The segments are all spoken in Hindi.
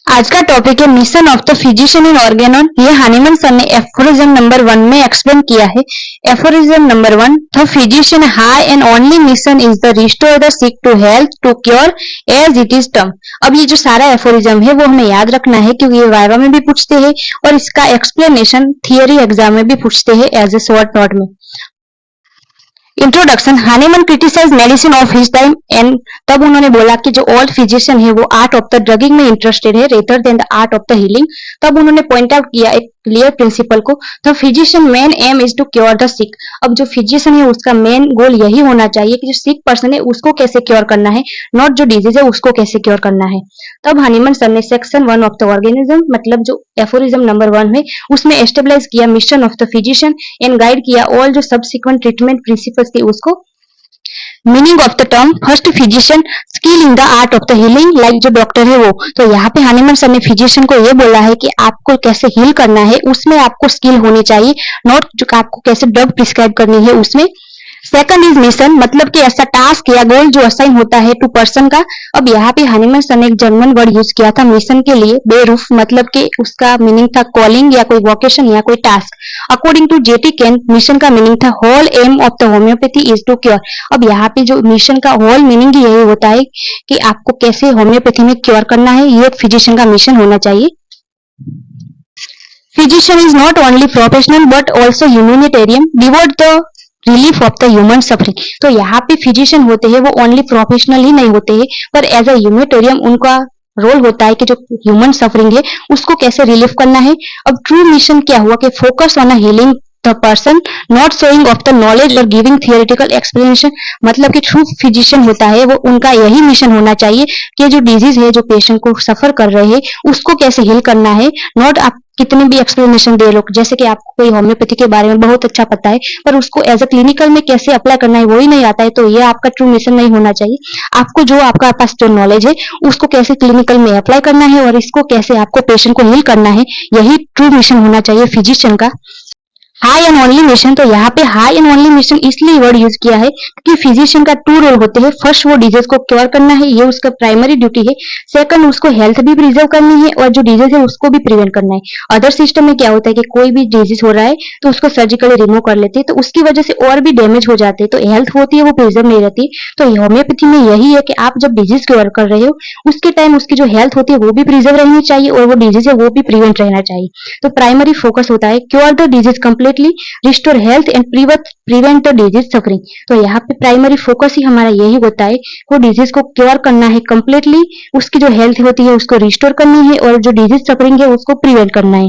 आज का टॉपिक है mission of the physician in organon. ये हानीमन सर ने एफोरिज्म नंबर 1 में एक्सप्लेन किया है। Aphorism number 1, the physician high and only mission is the restore the sick to health to cure as it is term. अब ये जो सारा एफोरिज्म है वो हमें याद रखना है क्योंकि ये वाइवा में भी पूछते हैं और इसका एक्सप्लेनेशन थियरी एग्जाम में भी पूछते हैं एज ए शॉर्ट नोट में। Introduction, Hahnemann criticize medicine of his time and तब उन्होंने बोला कि जो ओल्ड फिजिशियन है वो आर्ट ऑफ द ड्रगिंग में इंटरेस्टेड है rather than the art of the healing. तब उन्होंने पॉइंट आउट किया एक क्लियर प्रिंसिपल को, the physician main aim is to cure the sick. अब जो फिजिशियन है उसका मेन गोल यही होना चाहिए कि जो सिक पर्सन है उसको कैसे क्योर करना है, नॉट जो डिजीज है उसको कैसे क्योर करना है। तब हानीमन सर ने सेक्शन 1 ऑफ द ऑर्गेनिज्म मतलब जो एफोरिज्म नंबर 1 है उसमें एस्टेब्लिश किया mission of the physician and guide किया ऑल जो सब्सिक्वेंट ट्रीटमेंट प्रिंसिपल्स थी उसको। Meaning of the term, first physician skill in the art of the healing, like जो डॉक्टर है वो। तो यहाँ पे हानीमन सर ने फिजिशियन को ये बोला है कि आपको कैसे हील करना है उसमें आपको स्किल होनी चाहिए, नॉट जो आपको कैसे ड्रग प्रिस्क्राइब करनी है उसमें। सेकंड इज मिशन मतलब कि ऐसा टास्क या गोल जो असाइन होता है टू पर्सन का। अब यहाँ पे हानीमन सर ने एक जर्मन वर्ड यूज किया था मिशन के लिए, बेरूफ, मतलब कि उसका मीनिंग था कॉलिंग या कोई वोकेशन या कोई task. According to JT Kent mission का मीनिंग था whole aim of the homoeopathy is to cure. अब यहाँ पे जो मिशन का होल मीनिंग ही यही होता है कि आपको कैसे होम्योपैथी में क्योर करना है, ये एक फिजिशियन का मिशन होना चाहिए। Physician is not only professional but also humanitarian, devote the relief of the human suffering. तो यहाँ पे फिजिशियन होते हैं वो ओनली प्रोफेशनल ही नहीं होते हैं पर एज अ ह्यूमैनिटेरियन उनका रोल होता है कि जो ह्यूमन सफरिंग है उसको कैसे रिलीफ करना है। अब ट्रू मिशन क्या हुआ कि focus on a healing the person, not showing off the knowledge और गिविंग थियोरिटिकल एक्सप्लेनेशन। मतलब कि ट्रू फिजिशियन होता है वो उनका यही मिशन होना चाहिए कि जो डिजीज है जो पेशेंट को सफर कर रहे हैं उसको कैसे हील करना है, नॉट आप कितने भी एक्सप्लेनेशन दे लो। जैसे कि आपको कोई होम्योपैथी के बारे में बहुत अच्छा पता है पर उसको एज अ क्लिनिकल में कैसे अप्लाई करना है वही नहीं आता है, तो ये आपका ट्रू मिशन नहीं होना चाहिए। आपको जो आपका पास जो नॉलेज है उसको कैसे क्लिनिकल में अप्लाई करना है और इसको कैसे आपको पेशेंट को हील करना है, यही ट्रू मिशन होना चाहिए फिजिशियन का। हाई एंड ओनली मिशन, तो यहाँ पे हाई एंड ओनली मिशन इसलिए वर्ड यूज किया है क्योंकि फिजिशियन का 2 रोल होते हैं। फर्स्ट वो डिजीज को क्योर करना है, ये उसका प्राइमरी ड्यूटी है। सेकंड उसको हेल्थ भी प्रिजर्व करनी है और जो डिजीज है उसको भी प्रिवेंट करना है। अदर सिस्टम में क्या होता है कि कोई भी डिजीज हो रहा है तो उसको सर्जिकली रिमूव कर लेते हैं तो उसकी वजह से और भी डैमेज हो जाते हैं, तो हेल्थ होती है वो प्रिजर्व नहीं रहती। तो होम्योपैथी में यही है कि आप जब डिजीज क्योर कर रहे हो उसके टाइम उसकी जो हेल्थ होती है वो भी प्रिजर्व रहनी चाहिए और वो डिजीज है वो भी प्रिवेंट रहना चाहिए। तो प्राइमरी फोकस होता है cure the disease completely, restore health and prevent the disease suffering. तो यहाँ पे प्राइमरी फोकस ही हमारा यही होता है वो डिजीज को क्योर करना है कंप्लीटली, उसकी जो हेल्थ होती है उसको रिस्टोर करनी है और जो डिजीज सफरिंग है उसको प्रिवेंट करना है।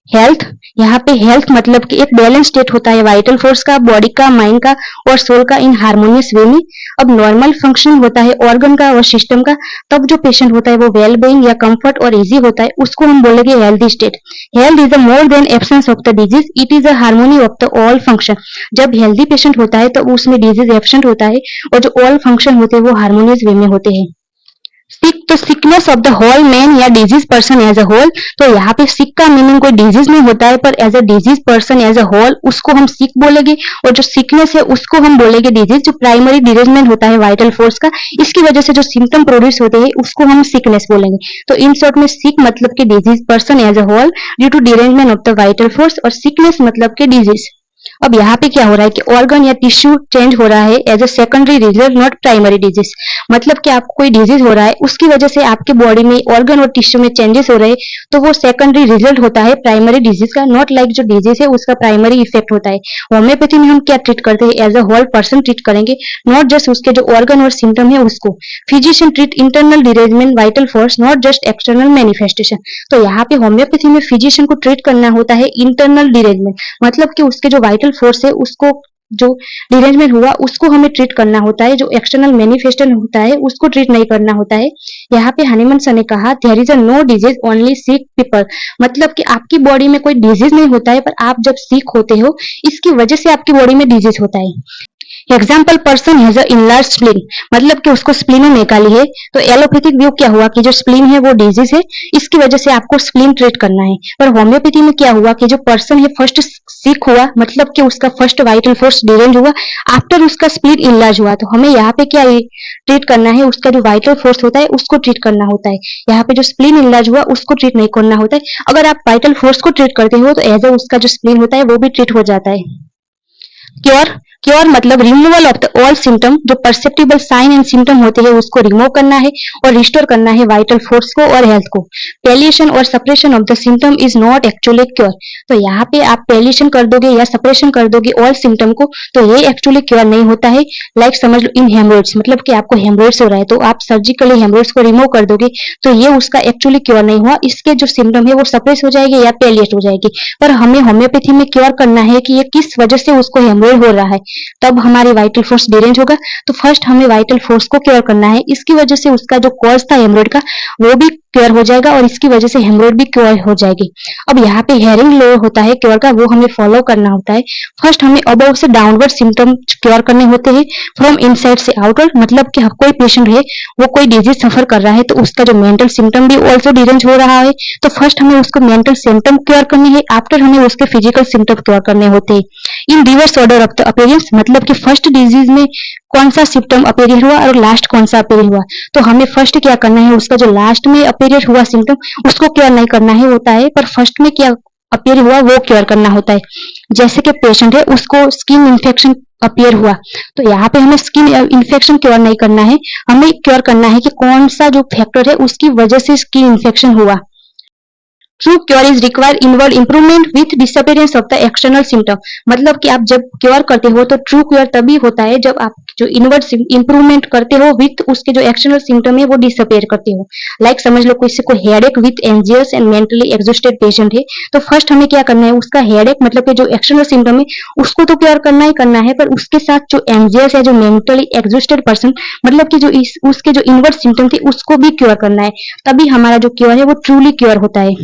हेल्थ, यहाँ पे हेल्थ मतलब कि एक बैलेंस स्टेट होता है वाइटल फोर्स का, बॉडी का, माइंड का और सोल का इन हार्मोनियस वे में। अब नॉर्मल फंक्शन होता है ऑर्गन का और सिस्टम का, तब जो पेशेंट होता है वो वेल बीइंग या कंफर्ट और इजी होता है, उसको हम बोलेंगे healthy state. Health is a more than absence of the disease, it is a harmony of the all function. जब हेल्दी पेशेंट होता है तो उसमें डिजीज एब्सेंट होता है और जो ऑल फंक्शन होते हैं वो हार्मोनियस वे में होते हैं। सिक, तो sickness of the whole man या disease person as a whole. तो यहाँ पे सिक का मीनिंग कोई डिजीज नहीं होता है पर as a disease person as a whole उसको हम सिक बोलेंगे और जो सिकनेस है उसको हम बोलेंगे डिजीज। जो प्राइमरी डिरेंजमेंट होता है वाइटल फोर्स का, इसकी वजह से जो सिम्टम प्रोड्यूस होते हैं उसको हम सिकनेस बोलेंगे। तो इन शॉर्ट में सिक मतलब कि disease person as a whole due to derangement of the vital force और सिकनेस मतलब कि डिजीज। अब यहाँ पे क्या हो रहा है कि ऑर्गन या टिश्यू चेंज हो रहा है as a secondary result, not primary disease. मतलब कि आपको कोई डिजीज हो रहा है उसकी वजह से आपके बॉडी में ऑर्गन और टिश्यू में चेंजेस हो रहे हैं तो वो सेकेंडरी रिजल्ट होता है प्राइमरी डिजीज का, नॉट लाइक जो डिजीज है उसका प्राइमरी इफेक्ट होता है। होम्योपैथी में हम क्या ट्रीट करते हैं, as a whole person treat करेंगे, नॉट जस्ट उसके जो ऑर्गन और सिम्टम है उसको। Physician treat internal derangement vital force, not just external manifestation. तो यहाँ पे होम्योपैथी में फिजिशियन को ट्रीट करना होता है इंटरनल डिरेंजमेंट, मतलब कि उसके जो वाइटल फोर्स है उसको जो डिरेंजमेंट हुआ उसको हमें ट्रीट करना होता है, जो एक्सटर्नल मैनिफेस्टेशन होता है उसको ट्रीट नहीं करना होता है। यहाँ पे हानीमन सर ने कहा there is a no disease only sick people, मतलब कि आपकी बॉडी में कोई डिजीज नहीं होता है पर आप जब सिक होते हो इसकी वजह से आपकी बॉडी में डिजीज होता है। Example person has a enlarge spleen, मतलब कि उसको स्प्लीन निकाली है। तो एलोपैथिक व्यू क्या हुआ कि जो स्प्लीन है वो डिजीज है, इसकी वजह से आपको स्प्लीन ट्रीट करना है। पर होम्योपैथी में क्या हुआ कि जो पर्सन है फर्स्ट सिक हुआ, मतलब कि उसका फर्स्ट वाइटल फोर्स डिरेंज हुआ, आफ्टर उसका स्प्लीन इनलार्ज हुआ। तो हमें यहाँ पे क्या ट्रीट करना है, उसका जो वाइटल फोर्स होता है उसको ट्रीट करना होता है। यहाँ पे जो स्प्लीन इनलार्ज हुआ उसको ट्रीट नहीं करना होता है। अगर आप वाइटल फोर्स को ट्रीट करते हो तो एज ए उसका जो स्प्लीन होता है वो भी ट्रीट हो जाता है। क्योर, क्योर मतलब removal of the all symptom, जो परसेप्टिबल साइन एंड सिम्टम होते हैं उसको रिमूव करना है और रिस्टोर करना है वाइटल फोर्स को और हेल्थ को। पेलिएशन और suppression of the symptom is not actually cure. तो यहाँ पे आप पेलिएशन कर दोगे या सप्रेशन कर दोगे ऑल सिम्टम को, तो ये एक्चुअली क्योर नहीं होता है। लाइक समझ लो इन हेमरोइड्स, मतलब कि आपको हेमरोइड्स हो रहा है तो आप सर्जिकली हेमरोइड्स को रिमूव कर दोगे, तो ये उसका एक्चुअली क्योर नहीं हुआ। इसके जो सिम्टम है वो सप्रेस हो जाएगी या पेलिएट हो जाएगी। पर हमें होम्योपैथी में क्योर करना है कि ये किस वजह से उसको हेमरोइड हो रहा है, तब हमारी वाइटल फोर्स डिरेंज होगा। तो फर्स्ट हमें वाइटल फोर्स को क्योर करना है, इसकी वजह से उसका जो कॉज था हेमरोइड का वो भी क्योर हो जाएगा और इसकी वजह से हेमरोइड भी क्योर हो जाएगी। अब यहाँ पे हेरिंग लो होता है क्योर का, वो हमें फॉलो करना होता है। फर्स्ट हमें अबव से डाउनवर्ड सिम्टम क्योर करने होते हैं, फ्रॉम इनसाइड से आउटवर्ड, मतलब कि कोई पेशेंट है वो कोई डिजीज सफर कर रहा है तो उसका जो मेंटल सिम्टम भी ऑल्सो डिरेंज हो रहा है, तो फर्स्ट हमें उसको मेंटल सिम्टम क्योर करने हैं, आफ्टर हमें उसके फिजिकल सिम्टम क्योर करने होते हैं। In reverse order of the appearance, मतलब कि फर्स्ट डिजीज में कौन सा सिम्टम अपीयर हुआ और लास्ट कौन सा अपीयर हुआ। तो हमें फर्स्ट क्या करना है, उसका जो लास्ट में अपीयर हुआ सिम्टम उसको क्योर नहीं करना है होता है, पर फर्स्ट में क्या अपीयर हुआ वो क्योर करना होता है। जैसे कि पेशेंट है उसको स्किन इन्फेक्शन अपीयर हुआ, तो यहाँ पे हमें स्किन इन्फेक्शन क्योर नहीं करना है, हमें क्योर करना है कि कौन सा जो फैक्टर है उसकी वजह से स्किन इन्फेक्शन हुआ। True cure is require inward improvement with disappearance of the external symptom, मतलब कि आप जब क्योर करते हो तो ट्रू क्योर तभी होता है जब आप जो इनवर्ड इंप्रूवमेंट करते हो विथ उसके जो एक्सटर्नल सिम्टम है वो डिसअपियर करते हो। लाइक समझ लो किसी को headache with anxious and mentally exhausted patient है, तो फर्स्ट हमें क्या करना है, उसका हेडेक मतलब कि जो एक्सटर्नल सिम्टम है उसको तो क्योर करना ही करना है, पर उसके साथ जो एंजियस है, जो मेंटली एग्जॉस्टेड पर्सन, मतलब कि जो उसके जो इनवर्ड सिम्टम थे उसको भी क्योर करना है, तभी हमारा जो क्योर है वो ट्रूली क्योर होता है।